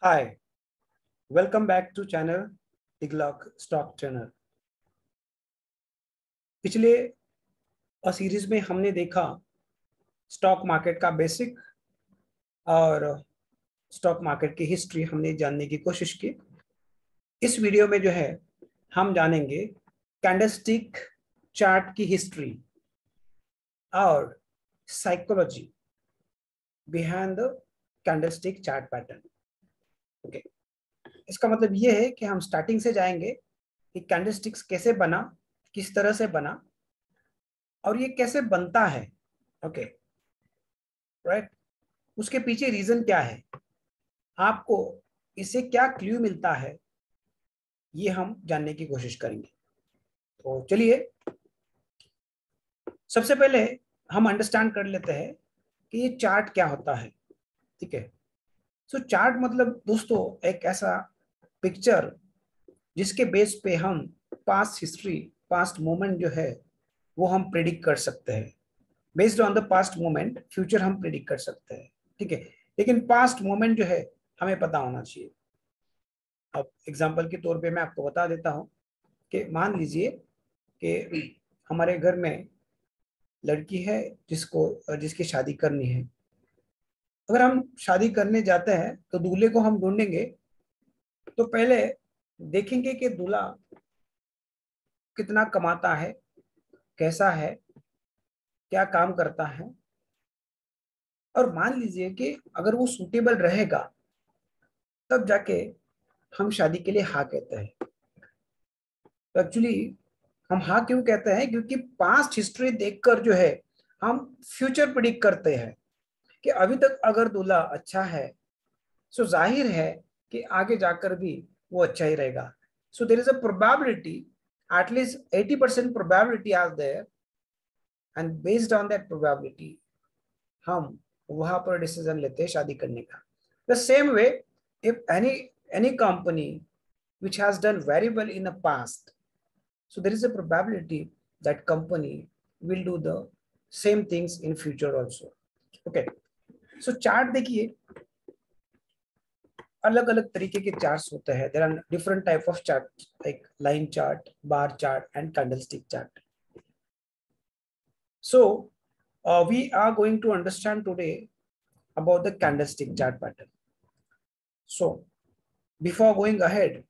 Hi, welcome back to channel Tiglock Stock Channel। पिछले series में हमने देखा स्टॉक मार्केट का बेसिक और स्टॉक मार्केट की हिस्ट्री हमने जानने की कोशिश की। इस वीडियो में जो है हम जानेंगे कैंडलस्टिक चार्ट की हिस्ट्री और psychology behind the candlestick chart pattern. Okay, इसका मतलब ये है कि हम स्टार्टिंग से जाएंगे कि कैंडलस्टिक्स कैसे बना, किस तरह से बना और ये कैसे बनता है। ओके राइट, उसके पीछे रीजन क्या है, आपको इससे क्या क्लू मिलता है, ये हम जानने की कोशिश करेंगे। तो चलिए सबसे पहले हम अंडरस्टैंड कर लेते हैं कि ये चार्ट क्या होता है। ठीक है, सो चार्ट मतलब दोस्तों एक ऐसा पिक्चर जिसके बेस पे हम पास्ट हिस्ट्री, पास्ट मोमेंट जो है वो हम प्रिडिक्ट कर सकते हैं। Based on the past moment future हम प्रिडिक्ट कर सकते हैं। ठीक है, लेकिन पास्ट मोमेंट जो है हमें पता होना चाहिए। अब एग्जांपल के तौर पे मैं आपको बता देता हूँ कि मान लीजिए कि हमारे घर में लड़की है जिसकी शादी करनी है। अगर हम शादी करने जाते हैं तो दूल्हे को हम ढूंढेंगे तो पहले देखेंगे कि दूल्हा कितना कमाता है, कैसा है, क्या काम करता है। और मान लीजिए कि अगर वो सूटेबल रहेगा तब जाके हम शादी के लिए हाँ कहते हैं। तो एक्चुअली हम हाँ क्यों कहते हैं, क्योंकि पास्ट हिस्ट्री देखकर जो है हम फ्यूचर प्रिडिक्ट करते हैं कि अभी तक अगर दूल्हा अच्छा है सो जाहिर है कि आगे जाकर भी वो अच्छा ही रहेगा। So there is a probability, at least 80% probability are there, and based on that probability हम वहां पर डिसीजन लेते हैं शादी करने का। The same way, if any company which has done very well in the past, so there is a probability that company will do the same things in future also. Okay, so chart देखिए अलग अलग तरीके के charts होते हैं। There are different type of chart like line chart, bar chart and candlestick chart. So we are going to understand today about the candlestick chart pattern. So before going ahead,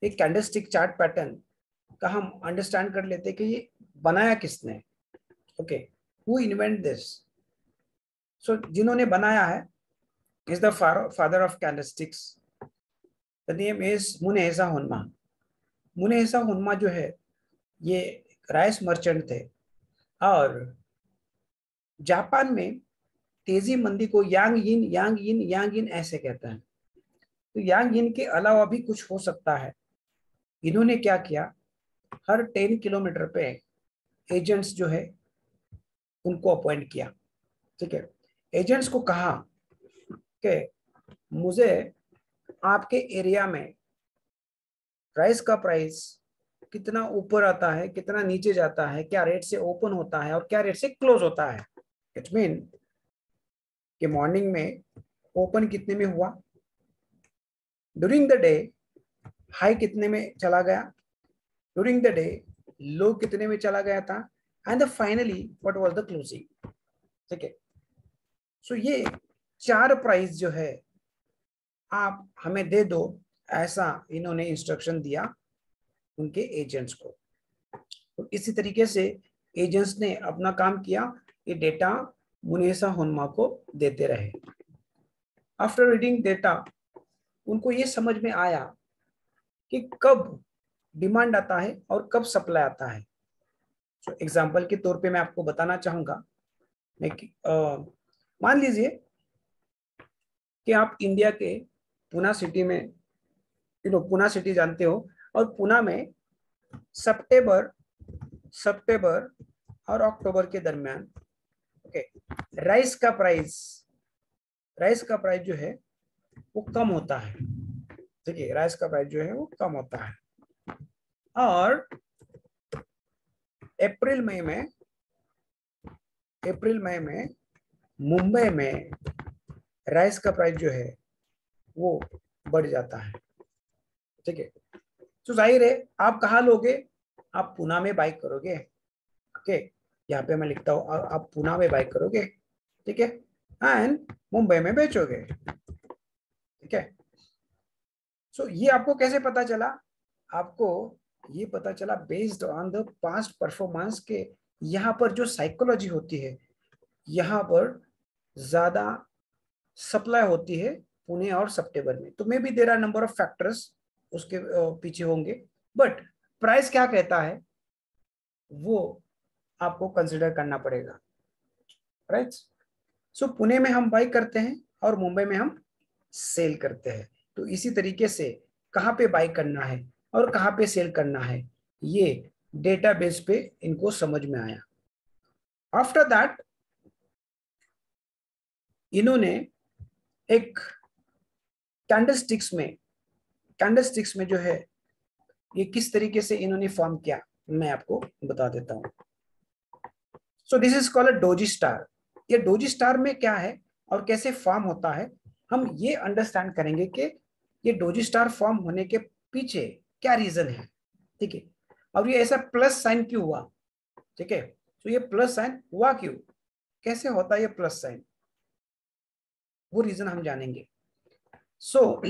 एक candlestick chart pattern का हम understand कर लेते हैं कि ये बनाया किसने। Okay, who invent this. So जिन्होंने बनाया है is the father of candlesticks, the name is Munehisa Homma. Munehisa Homma जो है ये राइस मर्चेंट थे और जापान में तेजी मंदी को यांग यिन ऐसे कहते हैं। तो यांग यिन के अलावा भी कुछ हो सकता है। इन्होंने क्या किया, हर 10 किलोमीटर पे एजेंट्स जो है उनको अपॉइंट किया। ठीक है, एजेंट्स को कहा कि मुझे आपके एरिया में राइस का प्राइस कितना ऊपर आता है, कितना नीचे जाता है, क्या रेट से ओपन होता है और क्या रेट से क्लोज होता है। इट मीन कि मॉर्निंग में ओपन कितने में हुआ, ड्यूरिंग द डे हाई कितने में चला गया, ड्यूरिंग द डे लो कितने में चला गया था, and finally what was the closing. ठीक है, सो ये चार प्राइस जो है आप हमें दे दो, ऐसा इन्होंने इंस्ट्रक्शन दिया उनके एजेंट्स को। तो इसी तरीके से एजेंट्स ने अपना काम किया, ये डेटा मुनेसा हुन्मा को देते रहे। आफ्टर रीडिंग डेटा उनको ये समझ में आया कि कब डिमांड आता है और कब सप्लाई आता है। तो एग्जांपल के तौर पे मैं आपको बताना चाहूंगा, मान लीजिए कि आप इंडिया के पुणे सिटी में, पुणे सिटी जानते हो, और पुणे में सितंबर और अक्टूबर के दरमियान ओके राइस का प्राइस जो है वो कम होता है। ठीक है, राइस का प्राइस जो है वो कम होता है। और अप्रैल मई में मुंबई में राइस का प्राइस जो है वो बढ़ जाता है। ठीक है, तो जाहिर है आप कहाँ लोगे, आप पुणे में बाई करोगे। ओके, यहाँ पे मैं लिखता हूँ आप पुणे में बाई करोगे। ठीक है, एंड मुंबई में बेचोगे। ठीक है, सो ये आपको कैसे पता चला, आपको ये पता चला based on the past performance के यहाँ पर जो साइकोलॉजी होती है, यहाँ पर ज्यादा सप्लाई होती है पुणे और सितंबर में। तो may be there are number of factors उसके पीछे होंगे, बट प्राइस क्या कहता है वो आपको कंसिडर करना पड़ेगा, राइट। सो पुणे में हम बाई करते हैं और मुंबई में हम सेल करते हैं। तो इसी तरीके से कहाँ पे बाई करना है और कहाँ पे सेल करना है, ये डेटाबेस पे इनको समझ में आया। आफ्टर दैट इन्होंने एक कैंडलस्टिक्स में जो है ये किस तरीके से इन्होंने फॉर्म किया मैं आपको बता देता हूं। सो this is called a doji star. ये डोजी स्टार में क्या है और कैसे फॉर्म होता है, हम ये अंडरस्टैंड करेंगे कि ये डोजी स्टार फॉर्म होने के पीछे क्या रीजन है। ठीक है, और ये ऐसा प्लस साइन क्यों हुआ। ठीक है, तो ये प्लस साइन हुआ क्यों, कैसे होता है ये प्लस साइन, वो रीजन हम जानेंगे। सो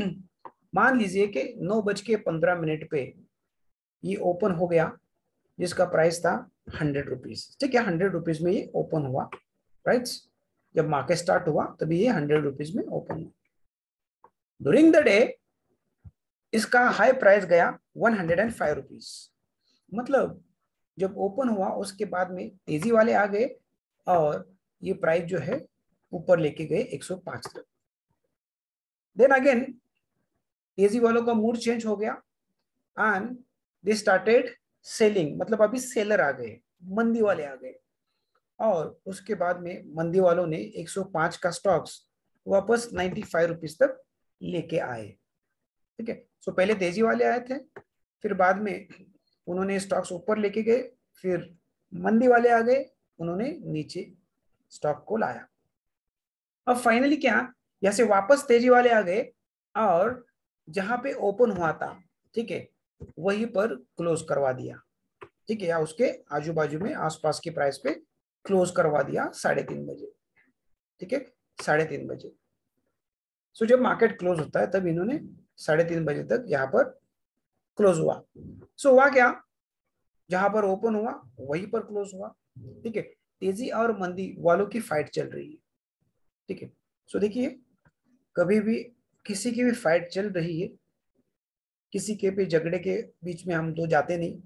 मान लीजिए कि 9:15 पे ये ओपन हो गया, जिसका प्राइस था 100 रुपीज। ठीक है, 100 रुपीज में ये ओपन हुआ, राइट। जब मार्केट स्टार्ट हुआ तभी ये 100 रुपीज में ओपन हुआ। ड्यूरिंग द डे इसका हाई प्राइस गया 105 रुपीज। मतलब जब ओपन हुआ उसके बाद में तेजी वाले आ गए और ये प्राइस जो है ऊपर लेके गए 105 तक। देन अगेन तेजी वालों का मूड चेंज हो गया एंड दे स्टार्टेड सेलिंग, मतलब अभी सेलर आ गए, मंदी वाले आ गए, और उसके बाद में मंदी वालों ने 105 का स्टॉक्स वापस 95 रुपीज तक लेके आए। ठीक है, सो पहले तेजी वाले आए थे, फिर बाद में उन्होंने स्टॉक्स ऊपर लेके गए, फिर मंदी वाले आ गए, उन्होंने नीचे स्टॉक को लाया। अब फाइनली क्या, जैसे वापस तेजी वाले आ गए और जहां पे ओपन हुआ था, ठीक है, वहीं पर क्लोज करवा दिया। ठीक है, या उसके आजू बाजू में आसपास की प्राइस पे क्लोज करवा दिया 3:30 बजे। ठीक है, 3:30 बजे। सो जब मार्केट क्लोज होता है तब इन्होंने 3:30 बजे तक यहाँ पर क्लोज हुआ। सो हुआ क्या, जहां पर ओपन हुआ वहीं पर क्लोज हुआ। ठीक है, तेजी और मंदी वालों की फाइट चल रही है। ठीक है, सो देखिए कभी भी किसी की भी फाइट चल रही है, किसी के भी झगड़े के बीच में हम तो जाते नहीं,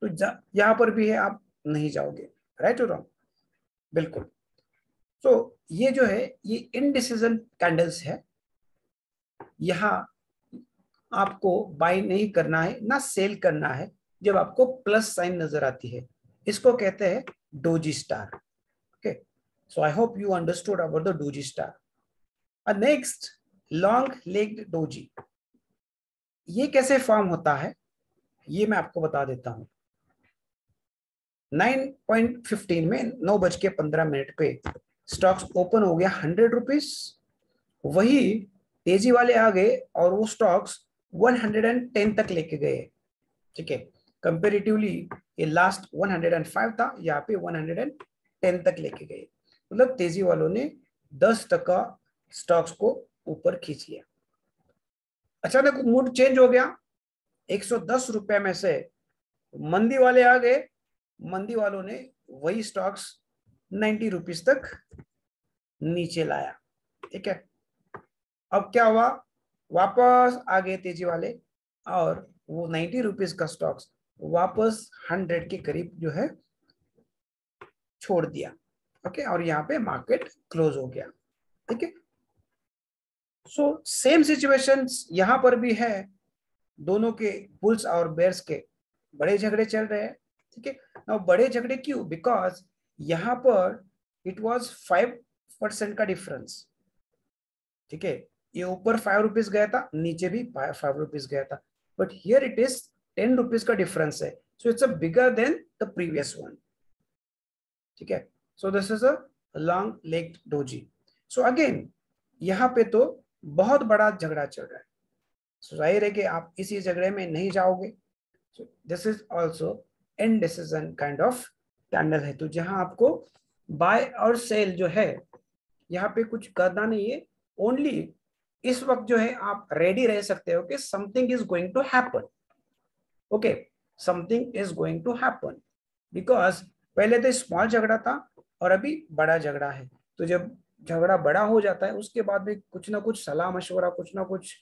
तो यहाँ पर भी है आप नहीं जाओगे, राइट और रॉन्ग, बिल्कुल। तो ये जो है ये इनडिसीजन कैंडल्स है, यहाँ आपको बाय नहीं करना है ना सेल करना है जब आपको प्लस साइन नजर आती है, इसको कहते हैं doji star. Okay, so I hope you understood about the doji star. Next, long legged doji, ये कैसे फॉर्म होता है ये मैं आपको बता देता हूं। 9:15 में 9:15 पे स्टॉक्स ओपन हो गया 100 रुपीज, वही तेजी वाले आ गए और वो स्टॉक्स 110 तक लेके गए। ठीक है, कंपेरेटिवली ये लास्ट 105 था, यहाँ पे 110 तक लेके गए, मतलब तेजी वालों ने 10% स्टॉक्स को ऊपर खींच लिया। अचानक मूड चेंज हो गया, 110 रुपए में से मंदी वाले आ गए, मंदी वालों ने वही स्टॉक्स 90 रुपीज तक नीचे लाया। ठीक है, अब क्या हुआ, वापस आ गए तेजी वाले और वो 90 रुपीज का स्टॉक्स वापस 100 के करीब जो है छोड़ दिया। ओके, और यहाँ पे मार्केट क्लोज हो गया। ठीक है, सो सेम सिचुएशंस यहाँ पर भी है, दोनों के बुल्स और बेयर्स के बड़े झगड़े चल रहे हैं। ठीक है, now बड़े झगड़े क्यों, बिकॉज यहाँ पर इट वाज 5% का डिफरेंस। ठीक है, ये ऊपर 5 रुपीज गया था, नीचे भी 5 रुपीज गया था, but here it is 10 rupees का डिफरेंस है, so it's a bigger than the previous one. ठीक है, so this is a long legged doji. So again यहाँ पे तो बहुत बड़ा झगड़ा चल रहा है, जाहिर है कि आप इसी झगड़े में नहीं जाओगे। This is also indecision kind of candle है। तो जहां आपको बाय और सेल जो है यहाँ पे कुछ करना नहीं है, ओनली इस वक्त जो है आप रेडी रह सकते हो कि something is going to happen. Okay, something is going to happen, because पहले तो स्मॉल झगड़ा था और अभी बड़ा झगड़ा है। तो जब झगड़ा बड़ा हो जाता है उसके बाद भी कुछ ना कुछ सलाह मशवरा, कुछ ना कुछ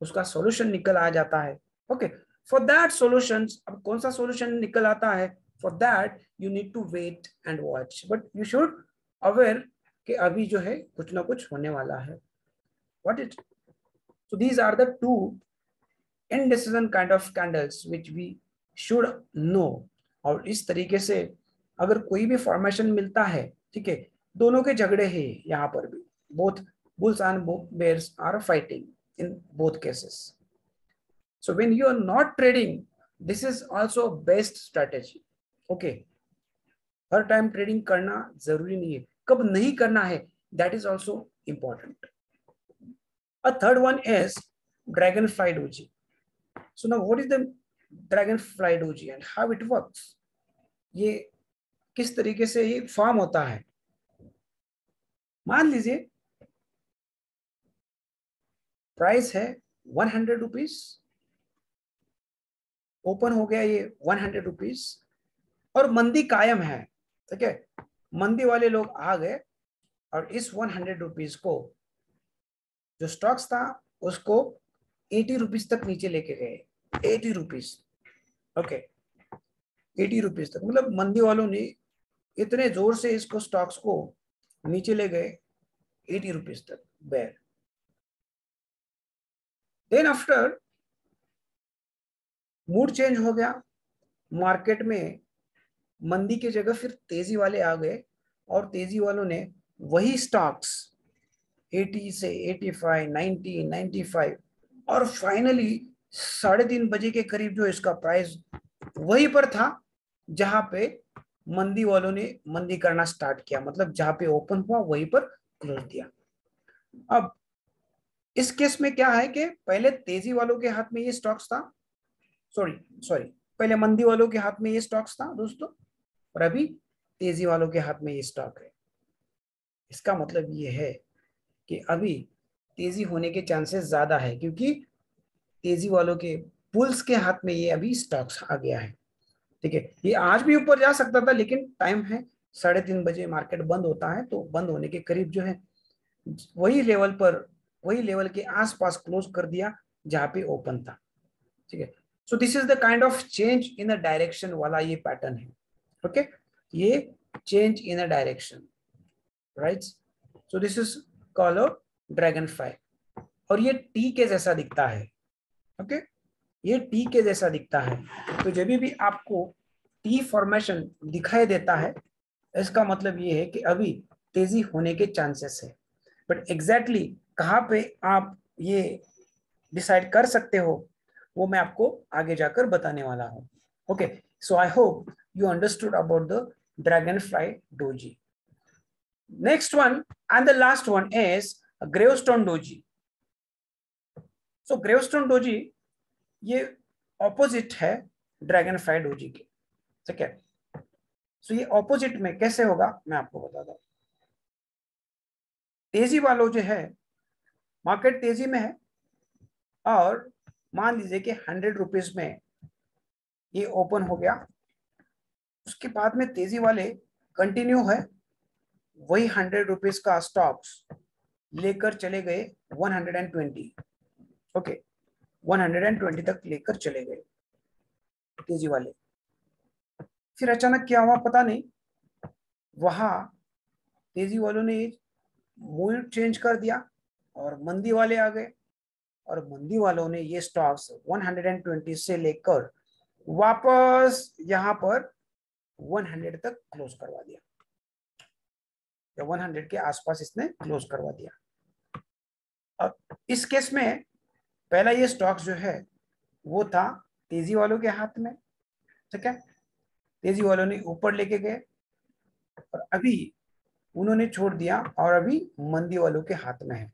उसका सॉल्यूशन निकल आ जाता है। ओके, फॉर दैट सॉल्यूशन, अब कौन सा सॉल्यूशन निकल आता है, for that you need to wait and watch, but you should aware कि अभी जो है कुछ ना कुछ होने वाला है। What it, so these are the two indecision kind of candles which we should know। और इस तरीके से अगर कोई भी फॉर्मेशन मिलता है, ठीक है, दोनों के झगड़े हैं यहाँ पर भी, both bulls and bears are fighting in both cases। so when you are not trading, this is also best strategy। okay, her time trading करना जरूरी नहीं है, कब नहीं करना है, that is also important। a third one is dragonfly doji। so now what is the dragonfly doji and how it works? ये किस तरीके से ये फॉर्म होता है? मान लीजिए प्राइस है 100 रुपीज, ओपन हो गया ये 100 रुपीज और मंदी कायम है, ठीक है, मंदी वाले लोग आ गए और इस 100 रुपीज को, जो स्टॉक्स था उसको 80 रुपीज तक नीचे लेके गए। 80 रुपीज, ओके, 80 रुपीज तक, मतलब मंदी वालों ने इतने जोर से इसको स्टॉक्स को नीचे ले गए 80 रुपीज तक bear. Then after mood change हो गया, मार्केट में मंदी की जगह फिर तेजी वाले आ गए और तेजी वालों ने वही स्टॉक्स 80 से 85, 90, 95 और फाइनली 3:30 के करीब जो इसका प्राइस वहीं पर था जहां पे मंदी वालों ने मंदी करना स्टार्ट किया, मतलब जहां पे ओपन हुआ वहीं पर क्लोज दिया। अब इस केस में क्या है कि पहले तेजी वालों के हाथ में ये स्टॉक्स था, सॉरी पहले मंदी वालों के हाथ में ये स्टॉक्स था दोस्तों, और अभी तेजी वालों के हाथ में ये स्टॉक है। इसका मतलब ये है कि अभी तेजी होने के चांसेस ज्यादा है क्योंकि तेजी वालों के पुल्स के हाथ में ये अभी स्टॉक्स आ गया है। ठीक है, ये आज भी ऊपर जा सकता था लेकिन टाइम है 3:30 मार्केट बंद होता है, तो बंद होने के करीब जो है वही लेवल पर, वही लेवल के आसपास क्लोज कर दिया जहां पे ओपन था। ठीक है, so this is the kind of change in the direction वाला ये पैटर्न है। ओके, ये change in a direction, right. So this is called a dragon fly और ये टी के जैसा दिखता है। ओके, ये टी के जैसा दिखता है। तो जब भी आपको टी फॉर्मेशन दिखाई देता है इसका मतलब ये है कि अभी तेजी होने के चांसेस है, बट एग्जैक्टली कहाँ पे आप ये डिसाइड कर सकते हो वो मैं आपको आगे जाकर बताने वाला हूँ। Okay, so I hope you understood about the dragon fly doji. Next one and the last one is gravestone doji. So gravestone doji ये ऑपोजिट है ड्रैगन फ्लाई डोजी के, ठीक है। सो ये ऑपोजिट में कैसे होगा मैं आपको बताता हूँ। तेजी वालों जो है, मार्केट तेजी में है और मान लीजिए कि 100 रुपीज में ये ओपन हो गया, उसके बाद में तेजी वाले कंटिन्यू है, वही 100 रुपीज का स्टॉक्स लेकर चले गए 120, ओके, 120 तक लेकर चले गए तेजी वाले। फिर अचानक क्या हुआ पता नहीं, वहां तेजी वालों ने मूड चेंज कर दिया और मंदी वाले आ गए और मंदी वालों ने ये स्टॉक्स 120 से लेकर वापस यहां पर 100 तक क्लोज करवा दिया, या 100 के आसपास इसने क्लोज करवा दिया। अब इस केस में पहला ये स्टॉक्स जो है वो था तेजी वालों के हाथ में, ठीक है, तेजी वालों ने ऊपर लेके गए और अभी उन्होंने छोड़ दिया और अभी मंदी वालों के हाथ में है।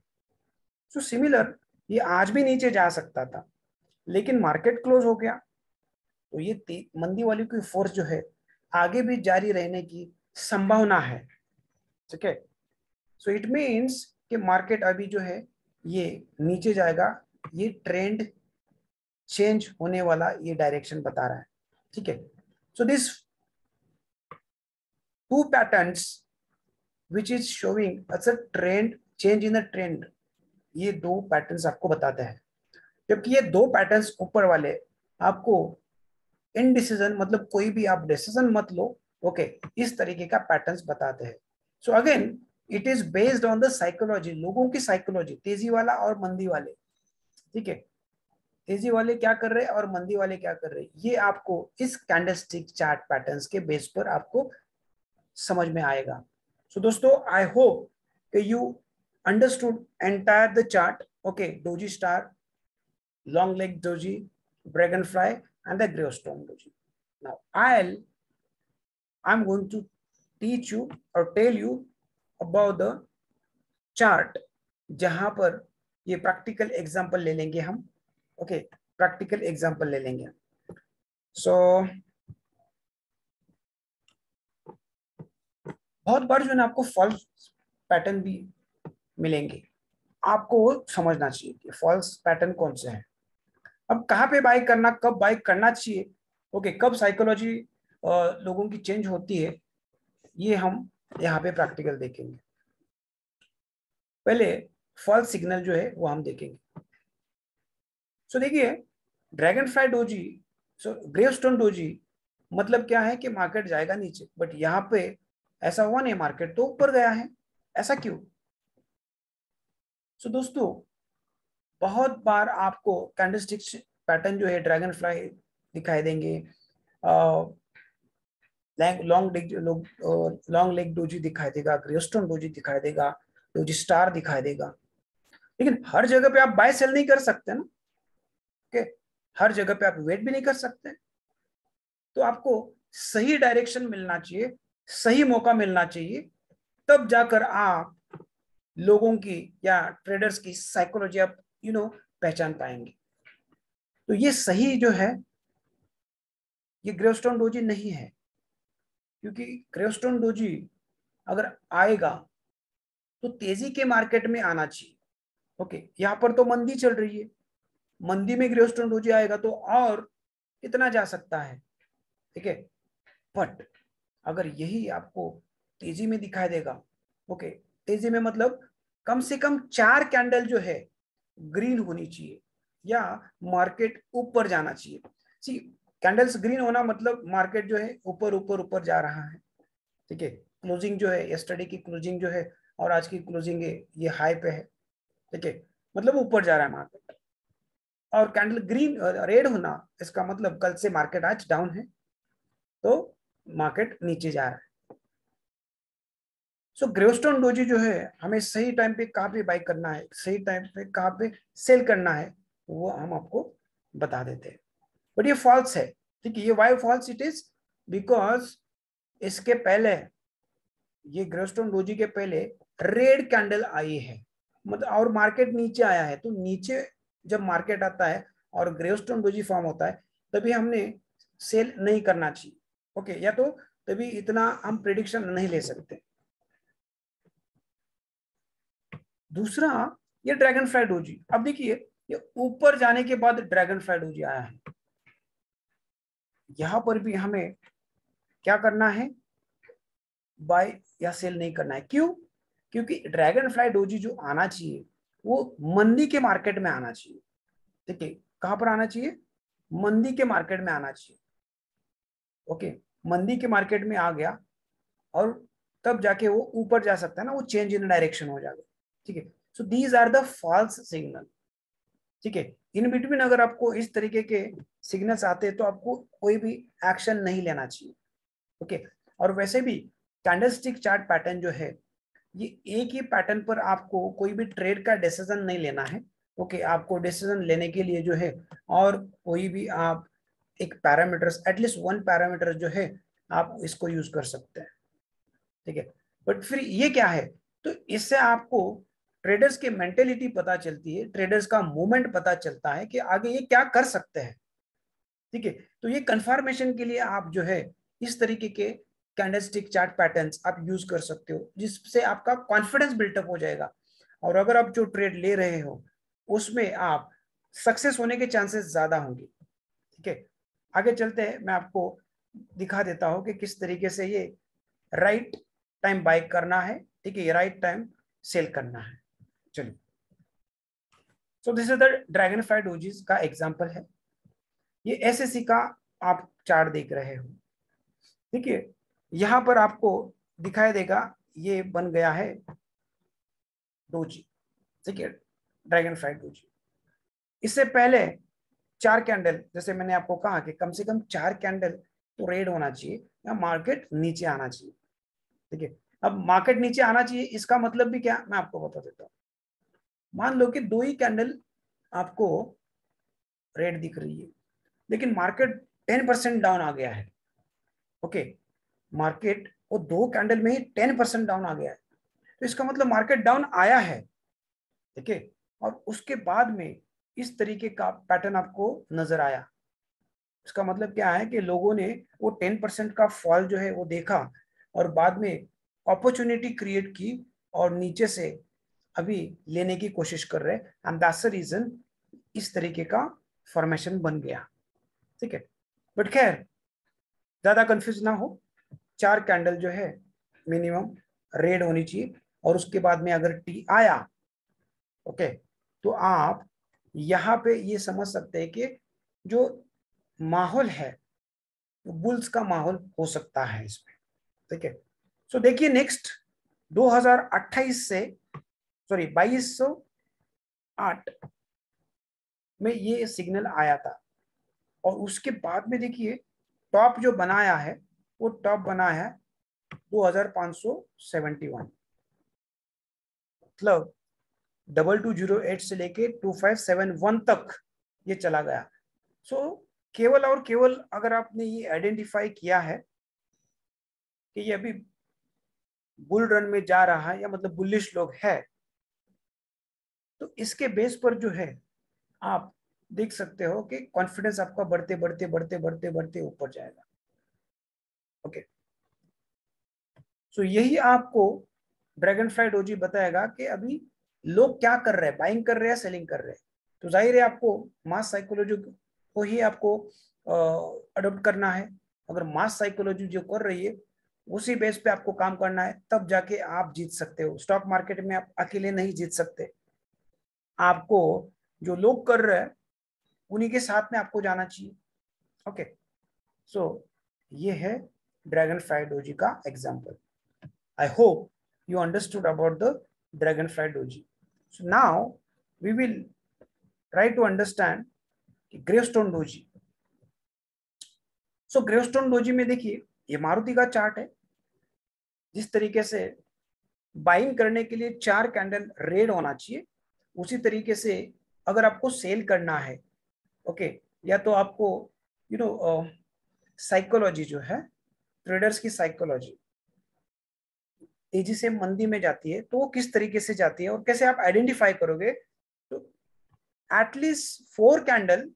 सो सिमिलर ये आज भी नीचे जा सकता था, लेकिन मार्केट क्लोज हो गया, तो ये मंदी वाली की फोर्स जो है आगे भी जारी रहने की संभावना है। ठीक है, सो इट मीन्स कि मार्केट अभी जो है ये नीचे जाएगा, ये ट्रेंड चेंज होने वाला ये डायरेक्शन बता रहा है। ठीक है, so this two patterns which is showing a trend change in the trend, ये दो पैटर्न्स आपको बताते हैं। जबकि ये दो पैटर्न्स ऊपर वाले आपको इनडिसीजन, मतलब कोई भी आप डिसीजन मत लो, ओके, इस तरीके का पैटर्न्स बताते हैं। So again it is based on the psychology, लोगों की साइकोलॉजी, तेजी वाला और मंदी वाले। ठीक है, तेजी वाले क्या कर रहे हैं और मंदी वाले क्या कर रहे हैं, ये आपको इस कैंडलस्टिक चार्ट पैटर्न्स के बेस पर आपको समझ में आएगा। सो दोस्तों, आई होप कि you understood entire the chart. Okay, doji star, long leg doji, dragonfly, and the gravestone doji. Now I'm going to teach you or tell you about the chart, जहां पर ये प्रैक्टिकल एग्जांपल ले लेंगे हम। Okay, practical example ले लेंगे। सो बहुत बार जो है आपको फॉल्स पैटर्न भी मिलेंगे, आपको समझना चाहिए कि फॉल्स पैटर्न कौन से हैं। अब कहाँ पे बाय करना, कब बाय करना चाहिए, ओके, कब साइकोलॉजी लोगों की चेंज होती है, ये हम यहाँ पे प्रैक्टिकल देखेंगे। पहले फॉल्स सिग्नल जो है वो हम देखेंगे। सो देखिए, ड्रैगन फ्लाई डोजी, सो ग्रेवस्टोन डोजी, मतलब क्या है कि मार्केट जाएगा नीचे, बट यहाँ पे ऐसा हुआ नहीं, मार्केट तो ऊपर गया है। ऐसा क्यों? सो दोस्तों, बहुत बार आपको कैंडलस्टिक पैटर्न जो है ड्रैगन फ्लाई दिखाई देंगे, लॉन्ग लेग डोजी दिखाई देगा, ग्रेवस्टोन डोजी दिखाई देगा, डोजी स्टार दिखाई देगा। लेकिन हर जगह पे आप बाय सेल नहीं कर सकते ना। ओके, हर जगह पे आप वेट भी नहीं कर सकते। तो आपको सही डायरेक्शन मिलना चाहिए, सही मौका मिलना चाहिए, तब जाकर आप लोगों की या ट्रेडर्स की साइकोलॉजी आप पहचान पाएंगे। तो ये सही जो है, ये ग्रेवस्टोन डोजी नहीं है, क्योंकि ग्रेवस्टोन डोजी अगर आएगा तो तेजी के मार्केट में आना चाहिए। ओके, यहाँ पर तो मंदी चल रही है, मंदी में ग्रेवस्टोन डोजी आएगा तो और कितना जा सकता है। ठीक है, बट अगर यही आपको तेजी में दिखाई देगा, ओके, तेजी में मतलब कम से कम 4 कैंडल जो है ग्रीन होनी चाहिए या मार्केट ऊपर जाना चाहिए। सी, कैंडल्स ग्रीन होना मतलब मार्केट जो है ऊपर ऊपर ऊपर जा रहा है। ठीक है, क्लोजिंग जो है, यस्टरडे की क्लोजिंग जो है और आज की क्लोजिंग है, ये हाई पे है। ठीक है, मतलब ऊपर जा रहा है मार्केट। और कैंडल ग्रीन रेड होना, इसका मतलब कल से मार्केट आज डाउन है, तो मार्केट नीचे जा रहा है। सो ग्रेवस्टोन डोजी जो है, हमें सही टाइम पे कहाँ पे बाई करना है, सही टाइम पे कहाँ पे सेल करना है, वो हम आपको बता देते हैं। बट ये फॉल्स है। ठीक है, ये why false it is, because इसके पहले, ये ग्रेवस्टोन डोजी के पहले रेड कैंडल आई है, मतलब और मार्केट नीचे आया है। तो नीचे जब मार्केट आता है और ग्रेवस्टोन डोजी फॉर्म होता है, तभी हमने सेल नहीं करना चाहिए। ओके, या तो तभी इतना हम प्रिडिक्शन नहीं ले सकते। दूसरा, ये ड्रैगन फ्लाई डोजी, अब देखिए ये ऊपर जाने के बाद ड्रैगन फ्लाई डोजी आया है, यहां पर भी हमें क्या करना है, बाय या सेल नहीं करना है। क्यों? क्योंकि ड्रैगन फ्लाई डोजी जो आना चाहिए वो मंदी के मार्केट में आना चाहिए। ठीक है, कहां पर आना चाहिए? मंदी के मार्केट में आना चाहिए। ओके, मंदी के मार्केट में आ गया और तब जाके वो ऊपर जा सकता है ना, वो चेंज इन डायरेक्शन हो जाएगा। ठीक है, so these are the false signal. ठीक है, इन बिटवीन अगर आपको इस तरीके के सिग्नल्स आते हैं तो आपको कोई भी एक्शन नहीं लेना चाहिए। ओके, और वैसे भी कैंडलस्टिक चार्ट पैटर्न जो है, ये एक ही पैटर्न पर आपको कोई भी ट्रेड का डिसीजन नहीं लेना है। ओके, आपको डिसीजन लेने के लिए जो है और कोई भी आप एक पैरामीटर्स, एटलीस्ट वन पैरामीटर जो है आप इसको यूज कर सकते हैं। ठीक है, बट फिर ये क्या है, तो इससे आपको ट्रेडर्स की मेंटेलिटी पता चलती है, ट्रेडर्स का मूवमेंट पता चलता है कि आगे ये क्या कर सकते हैं। ठीक है, तो ये कंफर्मेशन के लिए आप जो है इस तरीके के कैंडलस्टिक चार्ट पैटर्न्स आप यूज कर सकते हो, जिससे आपका कॉन्फिडेंस बिल्टअप हो जाएगा। और अगर आप जो ट्रेड ले रहे हो उसमें आप सक्सेस होने के चांसेस ज्यादा होंगे। ठीक है, आगे चलते हैं, मैं आपको दिखा देता हूं कि किस तरीके से ये राइट टाइम बाय करना है, ठीक है, ये राइट टाइम सेल करना है। चलिए, so this is the dragonfly dojis का एग्जांपल है। ये एसएससी का आप चार्ट देख रहे हो। ठीक है, यहां पर आपको दिखाई देगा ये बन गया है डोजी। ठीक है, ड्रैगन फ्लाई डोजी। इससे पहले 4 कैंडल, जैसे मैंने आपको कहा कि कम से कम 4 कैंडल तो रेड होना चाहिए या मार्केट नीचे आना चाहिए। ठीक है, अब मार्केट नीचे आना चाहिए इसका मतलब भी क्या, मैं आपको बता देता हूँ। मान लो कि 2 ही कैंडल आपको रेड दिख रही है, लेकिन मार्केट 10% डाउन आ गया है। ओके, मार्केट वो 2 कैंडल में ही 10% डाउन आ गया है, तो इसका मतलब मार्केट डाउन आया है। ठीक है, और उसके बाद में इस तरीके का पैटर्न आपको नजर आया। इसका मतलब क्या है कि लोगों ने वो 10% का फॉल जो है वो देखा और बाद में अपॉर्चुनिटी क्रिएट की और नीचे से अभी लेने की कोशिश कर रहे हैं, एंड दैट्स द रीजन इस तरीके का फॉर्मेशन बन गया। ठीक है, बट खैर ज्यादा कंफ्यूज ना हो, 4 कैंडल जो है मिनिमम रेड होनी चाहिए, और उसके बाद में अगर टी आया, ओके, तो आप यहाँ पे ये समझ सकते हैं कि जो माहौल है बुल्स का माहौल हो सकता है इसमें। ठीक है, सो देखिए नेक्स्ट 2028 से, सॉरी 2208 में ये सिग्नल आया था, और उसके बाद में देखिए टॉप जो बनाया है वो टॉप बना है 2571, मतलब 2208 से लेके 2571 तक ये चला गया। सो केवल और केवल अगर आपने ये आइडेंटिफाई किया है कि ये अभी बुल रन में जा रहा है या मतलब बुलिश लोग है, तो इसके बेस पर जो है आप देख सकते हो कि कॉन्फिडेंस आपका बढ़ते बढ़ते बढ़ते बढ़ते बढ़ते ऊपर जाएगा। ओके, सो यही आपको ड्रैगन फ्लाई डोजी बताएगा कि अभी लोग क्या कर रहे हैं, बाइंग कर रहे हैं, सेलिंग कर रहे हैं। तो जाहिर है आपको मास साइकोलॉजी को ही आपको अडोप्ट करना है। अगर मास साइकोलॉजी जो कर रही है उसी बेस पे आपको काम करना है, तब जाके आप जीत सकते हो। स्टॉक मार्केट में आप अकेले नहीं जीत सकते, आपको जो लोग कर रहे हैं उन्हीं के साथ में आपको जाना चाहिए। ओके, सो ये है ड्रैगन फ्लाई डोजी का example. I hope you understood about the dragonfly doji. So now we will try to understand gravestone doji. So gravestone doji में देखिए ये मारुति का चार्ट है। जिस तरीके से बाइंग करने के लिए 4 कैंडल रेड होना चाहिए, उसी तरीके से अगर आपको सेल करना है, ओके, या तो आपको यू नो साइकोलॉजी जो है, ट्रेडर्स की साइकोलॉजी तेजी से मंदी में जाती है तो वो किस तरीके से जाती है और कैसे आप आइडेंटिफाई करोगे। तो एटलीस्ट 4 कैंडल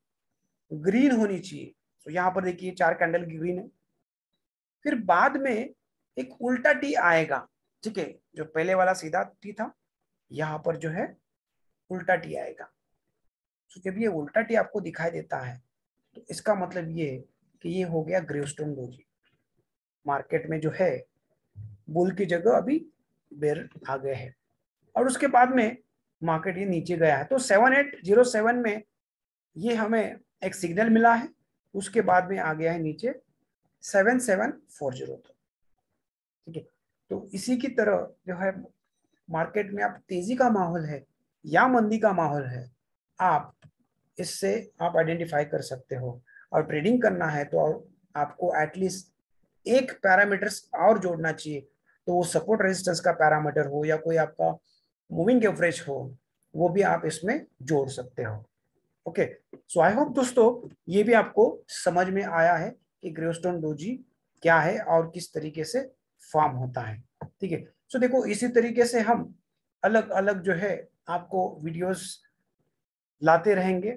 ग्रीन होनी चाहिए। तो यहाँ पर देखिए 4 कैंडल ग्रीन है, फिर बाद में एक उल्टा टी आएगा। ठीक है, जो पहले वाला सीधा टी था, यहाँ पर जो है उल्टा टी आएगा। तो जब ये उल्टा टी आपको दिखाई देता है तो इसका मतलब ये है कि ये हो गया ग्रेवस्टोन डोजी। मार्केट में जो है बुल की जगह अभी बेर आ गए हैं, और उसके बाद में मार्केट ये नीचे गया है। तो 7807 में ये हमें एक सिग्नल मिला है, उसके बाद में आ गया है नीचे 7740 तक। ठीक है, तो इसी की तरह जो है मार्केट में आप तेजी का माहौल है या मंदी का माहौल है, आप इससे आप आइडेंटिफाई कर सकते हो। और ट्रेडिंग करना है तो आपको एटलीस्ट एक पैरामीटर्स और जोड़ना चाहिए, तो वो सपोर्ट रेजिस्टेंस का पैरामीटर हो या कोई आपका मूविंग एवरेज हो, वो भी आप इसमें जोड़ सकते हो। ओके, सो आई होप दोस्तों ये भी आपको समझ में आया है कि ग्रेवस्टोन डोजी क्या है और किस तरीके से फॉर्म होता है। ठीक है, सो देखो इसी तरीके से हम अलग अलग जो है आपको वीडियोस लाते रहेंगे,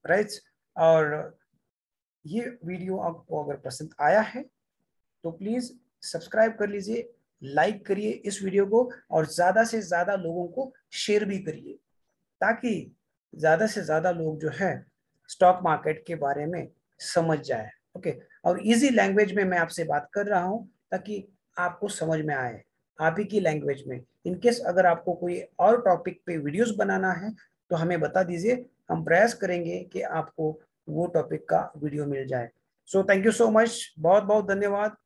राइट। और ये वीडियो आपको अगर पसंद आया है तो प्लीज सब्सक्राइब कर लीजिए, लाइक करिए इस वीडियो को और ज्यादा से ज्यादा लोगों को शेयर भी करिए, ताकि ज्यादा से ज्यादा लोग जो है स्टॉक मार्केट के बारे में समझ जाए। ओके, और इजी लैंग्वेज में मैं आपसे बात कर रहा हूं ताकि आपको समझ में आए, आप ही की लैंग्वेज में। इनकेस अगर आपको कोई और टॉपिक पे वीडियोस बनाना है तो हमें बता दीजिए, हम प्रयास करेंगे कि आपको वो टॉपिक का वीडियो मिल जाए। So thank you so much, बहुत बहुत धन्यवाद।